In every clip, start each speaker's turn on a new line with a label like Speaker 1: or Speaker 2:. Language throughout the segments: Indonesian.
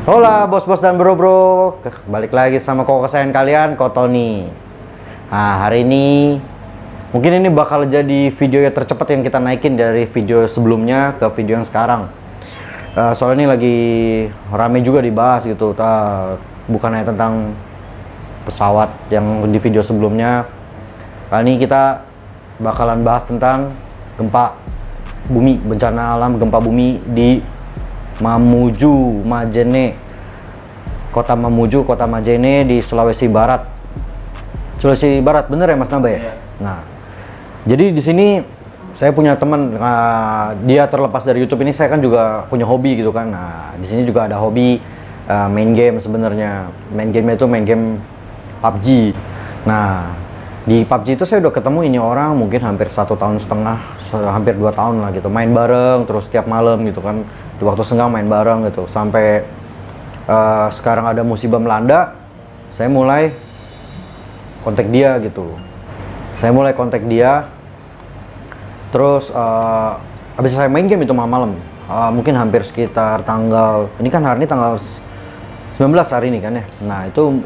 Speaker 1: Hola bos-bos dan bro-bro, balik lagi sama koko kesayangan kalian, Ko Tony. Nah, hari ini mungkin ini bakal jadi video yang tercepat yang kita naikin dari video sebelumnya ke video yang sekarang. Soalnya ini lagi rame juga dibahas gitu, bukan hanya tentang pesawat yang di video sebelumnya. Kali ini kita bakalan bahas tentang gempa bumi, bencana alam gempa bumi di Mamuju Majene, kota Mamuju, kota Majene di Sulawesi Barat. Sulawesi Barat, bener ya Mas Naba ya? Nah, jadi di sini saya punya teman, dia terlepas dari YouTube ini, saya kan juga punya hobi gitu kan. Nah, di sini juga ada hobi main game sebenarnya. Main game itu main game PUBG. Nah, di PUBG itu saya udah ketemu ini orang mungkin hampir 1,5 tahun, hampir 2 tahun lah gitu. Main bareng terus tiap malam gitu kan. Di waktu senggang main bareng gitu. Sampai sekarang ada musibah melanda, saya mulai kontak dia gitu. Saya mulai kontak dia. Terus habis saya main game itu malam, mungkin hampir sekitar tanggal, ini kan hari ini tanggal 19 hari ini kan ya. Nah, itu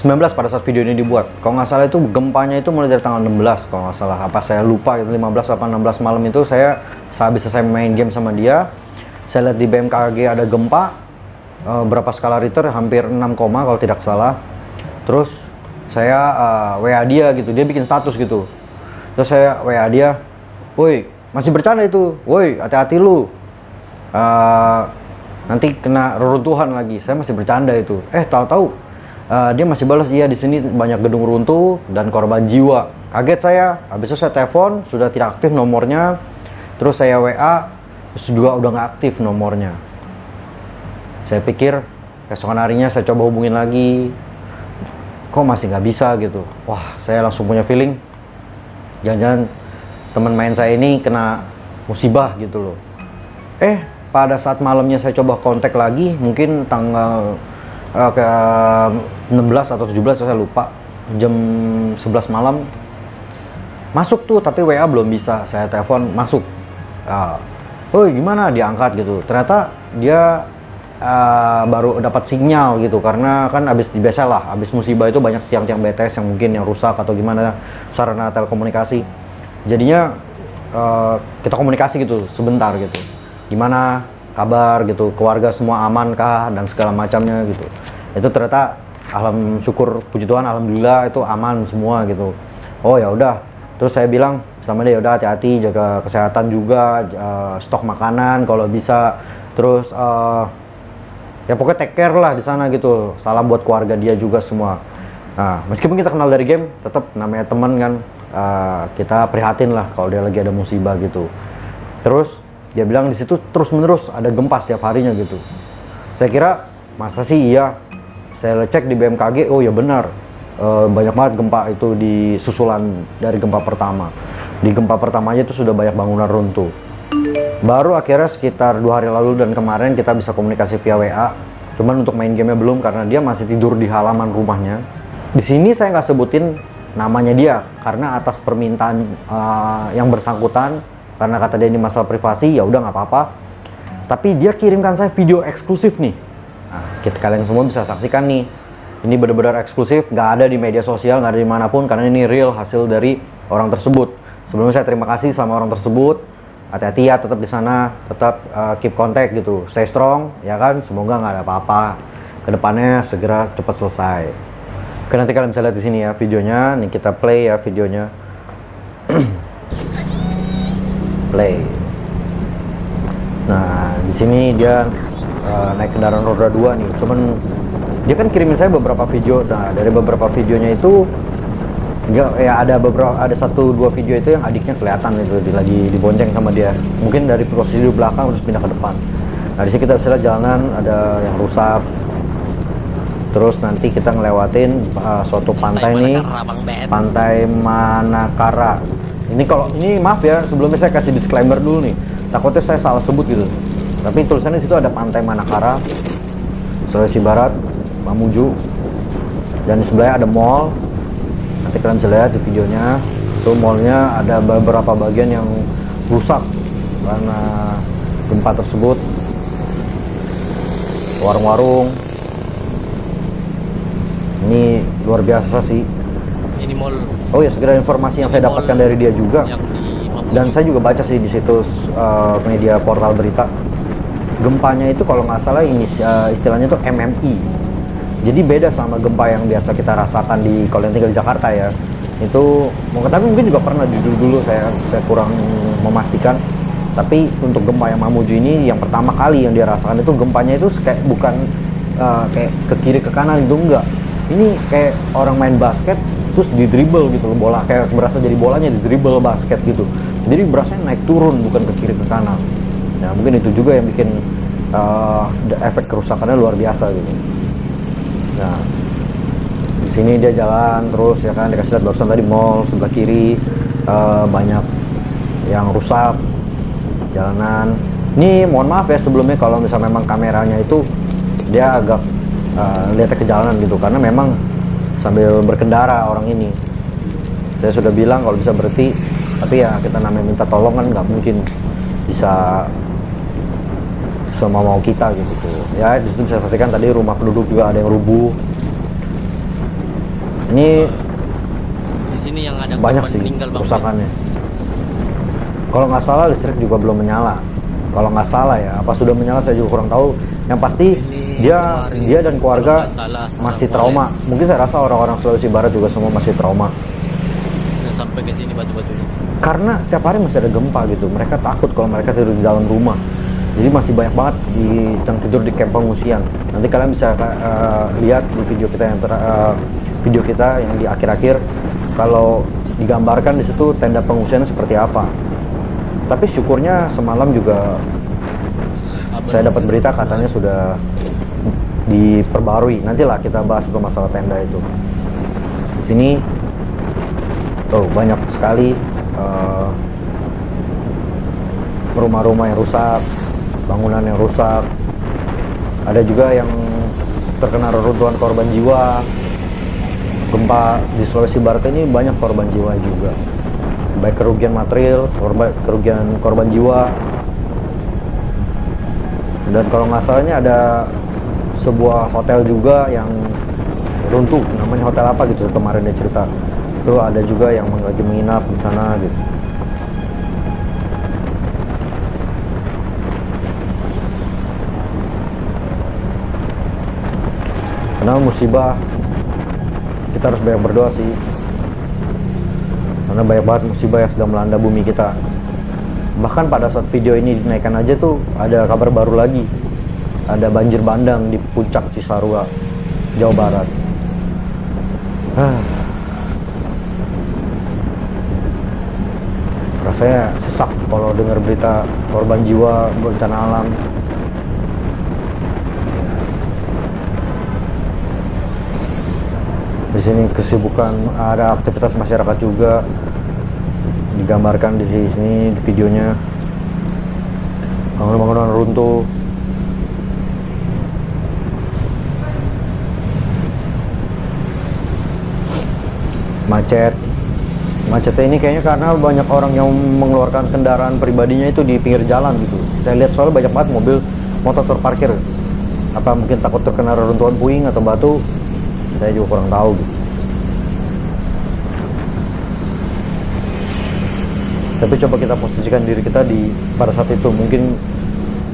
Speaker 1: 19 pada saat video ini dibuat. Kalau nggak salah itu gempanya itu mulai dari tanggal 16 kalau nggak salah. Apa saya lupa itu 15 atau 16 malam itu saya habis selesai main game sama dia. Saya lihat di BMKG ada gempa berapa skala Richter, hampir 6, kalau tidak salah. Terus saya WA dia gitu, dia bikin status gitu. Terus saya WA dia, "Woi, masih bercanda itu, woi hati-hati lu, nanti kena reruntuhan lagi." Saya masih bercanda itu. Tahu-tahu dia masih balas, "Iya, di sini banyak gedung runtuh dan korban jiwa." Kaget saya. Habis itu saya telepon, sudah tidak aktif nomornya. Terus saya WA, terus juga udah nggak aktif nomornya. Saya pikir keesokan harinya saya coba hubungin lagi, kok masih nggak bisa gitu. Wah, saya langsung punya feeling, jangan-jangan teman main saya ini kena musibah gitu loh. Pada saat malamnya saya coba kontak lagi, mungkin tanggal ke 16 atau 17 saya lupa, jam 11 malam masuk tuh, tapi WA belum bisa. Saya telepon masuk, "Woi, gimana?" Diangkat gitu. Ternyata dia baru dapat sinyal gitu, karena kan habis musibah itu banyak tiang-tiang BTS yang mungkin yang rusak atau gimana sarana telekomunikasi. Jadinya kita komunikasi gitu sebentar gitu. Gimana kabar gitu, keluarga semua aman kah dan segala macamnya gitu. Itu ternyata syukur puji Tuhan, alhamdulillah itu aman semua gitu. Oh ya udah. Terus saya bilang sama dia, "Udah hati-hati, jaga kesehatan juga, stok makanan kalau bisa. Terus ya pokoknya take care lah di sana gitu. Salam buat keluarga dia juga semua." Nah, meskipun kita kenal dari game, tetap namanya teman kan, kita prihatin lah kalau dia lagi ada musibah gitu. Terus dia bilang di situ terus-menerus ada gempa setiap harinya gitu. Saya kira masa sih iya. Saya cek di BMKG, oh ya benar. Banyak banget gempa itu di susulan dari gempa pertama. Di gempa pertamanya itu sudah banyak bangunan runtuh. Baru akhirnya sekitar 2 hari lalu dan kemarin kita bisa komunikasi via WA. Cuman untuk main gamenya belum karena dia masih tidur di halaman rumahnya. Di sini saya nggak sebutin namanya dia karena atas permintaan yang bersangkutan, karena kata dia ini masalah privasi, ya udah nggak apa-apa. Tapi dia kirimkan saya video eksklusif nih. Nah, kalian semua bisa saksikan nih. Ini benar-benar eksklusif, nggak ada di media sosial, nggak ada dimanapun, karena ini real hasil dari orang tersebut. Sebelumnya saya terima kasih sama orang tersebut. Hati-hati ya, tetap di sana, tetap keep contact gitu, stay strong, ya kan. Semoga nggak ada apa-apa. Kedepannya segera cepat selesai. Oke, nanti kalian bisa lihat di sini ya videonya. Nih kita play ya videonya. Play. Nah, di sini dia naik kendaraan roda 2 nih. Cuman dia kan kirimin saya beberapa video. Nah, dari beberapa videonya itu ada 1-2 video itu yang adiknya kelihatan itu lagi dibonceng sama dia. Mungkin dari posisi di belakang terus pindah ke depan. Nah, di sini kita bisa lihat jalanan ada yang rusak. Terus nanti kita ngelewatin suatu pantai nih, Pantai Manakara. Ini maaf ya, sebelumnya saya kasih disclaimer dulu nih. Takutnya saya salah sebut gitu. Tapi tulisannya situ ada Pantai Manakara, Sulawesi Barat, Mamuju. Dan di sebelahnya ada mall. Nanti kalian bisa lihat di videonya. Itu mallnya ada beberapa bagian yang rusak karena gempa tersebut. warung-warung. Ini luar biasa sih.
Speaker 2: Ini mall.
Speaker 1: Oh ya, segera informasi yang saya dapatkan dari dia juga. Dan saya juga baca sih di situs media portal berita. Gempanya itu kalau nggak salah ini istilahnya itu MMI. Jadi beda sama gempa yang biasa kita rasakan kalau yang tinggal di Jakarta ya. Itu tapi mungkin juga pernah dulu saya kurang memastikan. Tapi untuk gempa yang Mamuju ini yang pertama kali yang dia rasakan itu gempanya itu kayak bukan kayak ke kiri ke kanan itu enggak. Ini kayak orang main basket terus di dribble gitu loh, bola kayak berasa jadi bolanya di dribble basket gitu. Jadi berasanya naik turun bukan ke kiri ke kanan. Ya mungkin itu juga yang bikin efek kerusakannya luar biasa gitu. Nah, di sini dia jalan terus ya kan, dikasih lihat barusan tadi mall sebelah kiri banyak yang rusak jalanan. Ini mohon maaf ya sebelumnya kalau misalnya memang kameranya itu dia agak lihatnya ke jalanan gitu, karena memang sambil berkendara orang ini. Saya sudah bilang kalau bisa berhenti, tapi ya kita namanya minta tolong kan nggak mungkin bisa semau kita gitu. Ya di situ bisa pastikan tadi rumah penduduk juga ada yang rubuh. Ini
Speaker 2: di sini yang ada
Speaker 1: banyak sih kerusakannya. Kalau nggak salah listrik juga belum menyala. Kalau nggak salah ya, apa sudah menyala saya juga kurang tahu. Yang pasti dia dan keluarga masih trauma. Mungkin saya rasa orang-orang Sulawesi Barat juga semua masih trauma.
Speaker 2: Dan sampai ke sini batu-batunya.
Speaker 1: Karena setiap hari masih ada gempa gitu. Mereka takut kalau mereka tidur di dalam rumah. Jadi masih banyak banget yang tidur di kamp pengungsian. Nanti kalian bisa lihat di video kita yang di akhir-akhir kalau digambarkan di situ tenda pengungsian seperti apa. Tapi syukurnya semalam juga saya dapat berita katanya sudah diperbarui. Nantilah kita bahas itu masalah tenda itu. Di sini banyak sekali rumah-rumah yang rusak, bangunan yang rusak. Ada juga yang terkena reruntuhan korban jiwa. Gempa di Sulawesi Barat ini banyak korban jiwa juga. Baik kerugian material, kerugian korban jiwa. Dan kalau nggak salah ini ada sebuah hotel juga yang runtuh, namanya hotel apa gitu kemarin dia cerita. Itu ada juga yang lagi menginap di sana gitu. Karena musibah kita harus banyak berdoa sih. Karena banyak banget musibah yang sedang melanda bumi kita. Bahkan pada saat video ini dinaikkan aja tuh ada kabar baru lagi. Ada banjir bandang di puncak Cisarua, Jawa Barat. Rasanya sesak kalau dengar berita korban jiwa, bencana alam. Di sini kesibukan, ada aktivitas masyarakat juga digambarkan di sini di videonya. Bangunan-bangunan runtuh. Macetnya ini kayaknya karena banyak orang yang mengeluarkan kendaraan pribadinya itu di pinggir jalan gitu. Saya lihat soalnya banyak banget motor terparkir. Apa mungkin takut terkena reruntuhan puing atau batu, saya juga kurang tahu gitu. Tapi coba kita posisikan diri kita pada saat itu, mungkin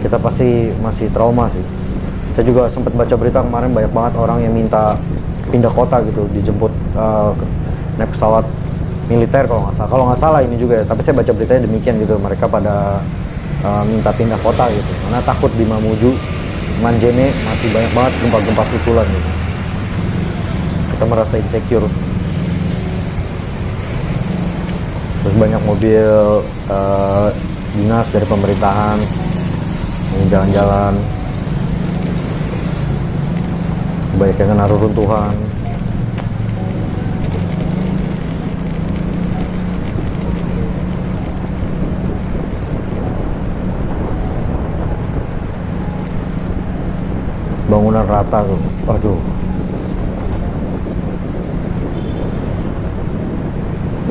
Speaker 1: kita pasti masih trauma sih. Saya juga sempat baca berita kemarin banyak banget orang yang minta pindah kota gitu, dijemput naik pesawat militer kalau nggak salah ini juga ya. Tapi saya baca beritanya demikian gitu, mereka pada minta pindah kota gitu karena takut di Mamuju, Manjene masih banyak banget gempa-gempa susulan gitu. Kita merasa insecure. Terus banyak mobil dinas dari pemerintahan yang jalan-jalan, banyak yang kena reruntuhan. Bangunan rata tuh, aduh.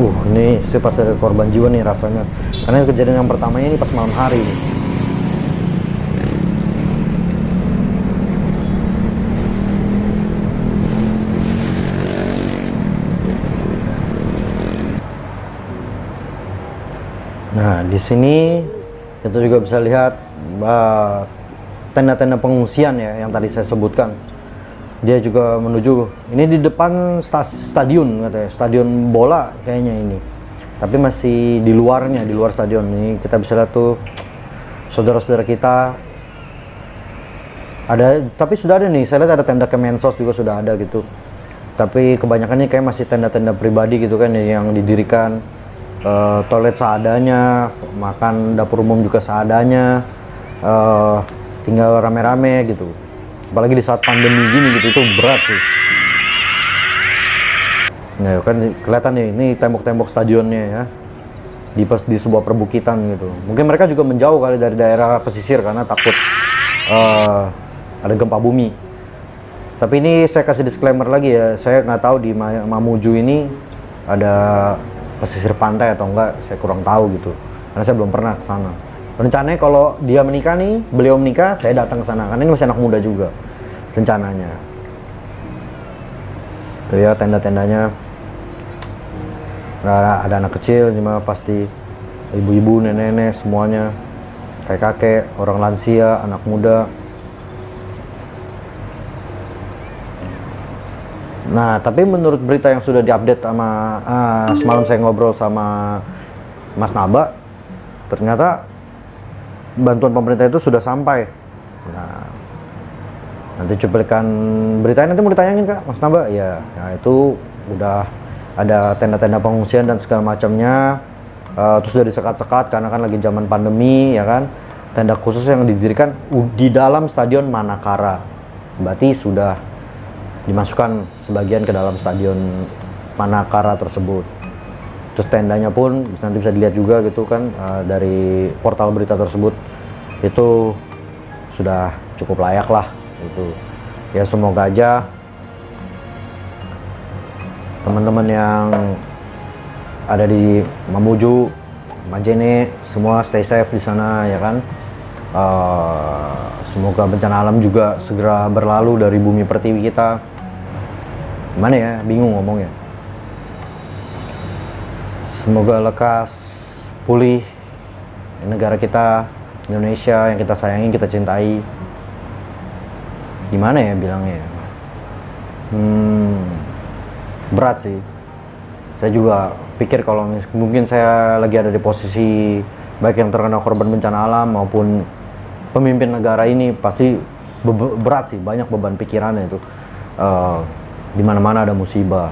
Speaker 1: Ini saya pas ada korban jiwa nih rasanya. Karena kejadian yang pertamanya ini pas malam hari nih. Nah, di sini kita juga bisa lihat tenda-tenda pengungsian ya yang tadi saya sebutkan. Dia juga menuju, ini di depan stadion katanya, stadion bola kayaknya ini. Tapi masih di luarnya, di luar stadion. Ini kita bisa lihat tuh saudara-saudara kita ada, tapi sudah ada nih, saya lihat ada tenda Kemensos juga sudah ada gitu. Tapi kebanyakan ini kayak masih tenda-tenda pribadi gitu kan yang didirikan. Toilet seadanya, makan dapur umum juga seadanya, tinggal rame-rame gitu. Apalagi di saat pandemi gini gitu, itu berat sih. Nah kan kelihatan nih, ini tembok-tembok stadionnya ya, di sebuah perbukitan gitu. Mungkin mereka juga menjauh kali dari daerah pesisir karena takut ada gempa bumi. Tapi ini saya kasih disclaimer lagi ya, saya nggak tahu di Mamuju ini ada pesisir pantai atau enggak, saya kurang tahu gitu karena saya belum pernah ke sana. Rencananya kalau dia menikah nih, beliau menikah, saya datang ke sana karena ini masih anak muda juga rencananya. Tuh ya tenda-tendanya, ada anak kecil cuma pasti, ibu-ibu, nenek-nenek semuanya, kakek-kakek, orang lansia, anak muda. Nah, tapi menurut berita yang sudah diupdate sama semalam saya ngobrol sama Mas Naba, ternyata bantuan pemerintah itu sudah sampai. Nah, nanti cuplikan beritanya nanti mau ditayangin Kak, Mas Naba? Ya, nah itu udah ada tenda-tenda pengungsian dan segala macamnya. Terus sudah disekat-sekat karena kan lagi zaman pandemi ya kan. Tenda khusus yang didirikan di dalam stadion Manakara. Berarti sudah dimasukkan sebagian ke dalam stadion Manakara tersebut. Terus tendanya pun nanti bisa dilihat juga gitu kan, dari portal berita tersebut itu sudah cukup layak lah gitu. Ya semoga aja teman-teman yang ada di Mamuju, Majene semua stay safe di sana ya kan. Semoga bencana alam juga segera berlalu dari bumi pertiwi kita. Gimana ya, bingung ngomongnya. Semoga lekas pulih negara kita, Indonesia yang kita sayangi, kita cintai. Gimana ya bilangnya ya? Berat sih. Saya juga pikir kalau mungkin saya lagi ada di posisi baik yang terkena korban bencana alam maupun pemimpin negara ini, pasti berat sih, banyak beban pikirannya itu. Di mana-mana ada musibah,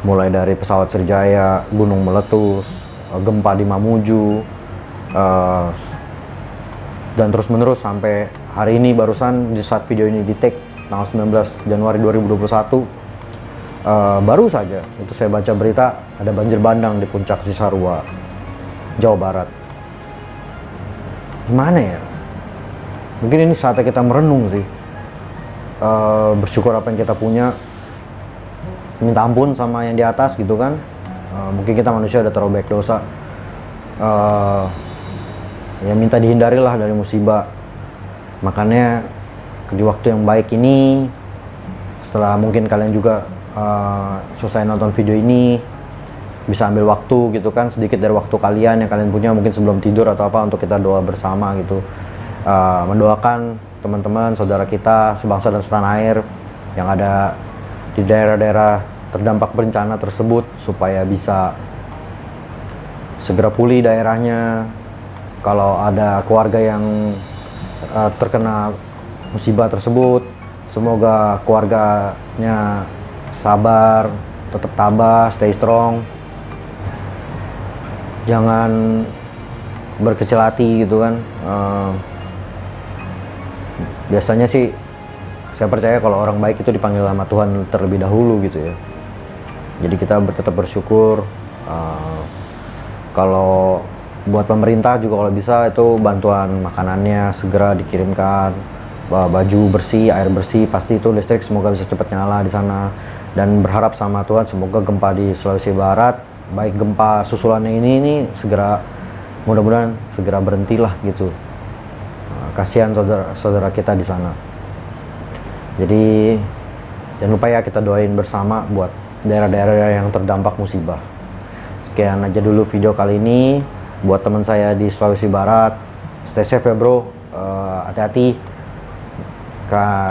Speaker 1: mulai dari pesawat Sriwijaya, gunung meletus, gempa di Mamuju, dan terus-menerus sampai hari ini barusan di saat video ini di take tanggal 19 Januari 2021, baru saja itu saya baca berita ada banjir bandang di Puncak Cisarua, Jawa Barat. Gimana ya? Mungkin ini saatnya kita merenung sih. Bersyukur apa yang kita punya, minta ampun sama yang di atas gitu kan. Mungkin kita manusia udah terlalu banyak dosa, ya minta dihindarilah dari musibah. Makanya di waktu yang baik ini, setelah mungkin kalian juga selesai nonton video ini, bisa ambil waktu gitu kan, sedikit dari waktu kalian yang kalian punya mungkin sebelum tidur atau apa, untuk kita doa bersama gitu, mendoakan teman-teman, saudara kita sebangsa dan setanah air yang ada di daerah-daerah terdampak bencana tersebut supaya bisa segera pulih daerahnya. Kalau ada keluarga yang terkena musibah tersebut, semoga keluarganya sabar, tetap tabah, stay strong, jangan berkecil hati gitu kan. Biasanya sih saya percaya kalau orang baik itu dipanggil sama Tuhan terlebih dahulu gitu ya. Jadi kita tetap bersyukur. Kalau buat pemerintah juga kalau bisa itu bantuan makanannya segera dikirimkan, baju bersih, air bersih, pasti itu listrik semoga bisa cepat nyala di sana. Dan berharap sama Tuhan semoga gempa di Sulawesi Barat, baik gempa susulannya ini segera, mudah-mudahan segera berhentilah gitu. Kasihan saudara-saudara kita di sana. Jadi jangan lupa ya kita doain bersama buat daerah-daerah yang terdampak musibah. Sekian aja dulu video kali ini. Buat teman saya di Sulawesi Barat, stay safe ya bro. Hati-hati.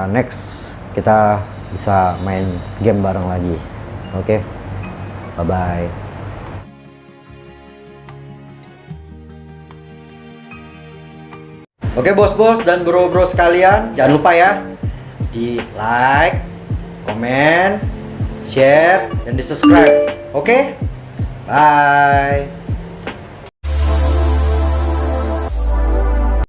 Speaker 1: Next kita bisa main game bareng lagi. Oke, bye bye. Oke bos-bos dan bro-bro sekalian, jangan lupa ya di like, komen, share, dan di subscribe. Oke, bye.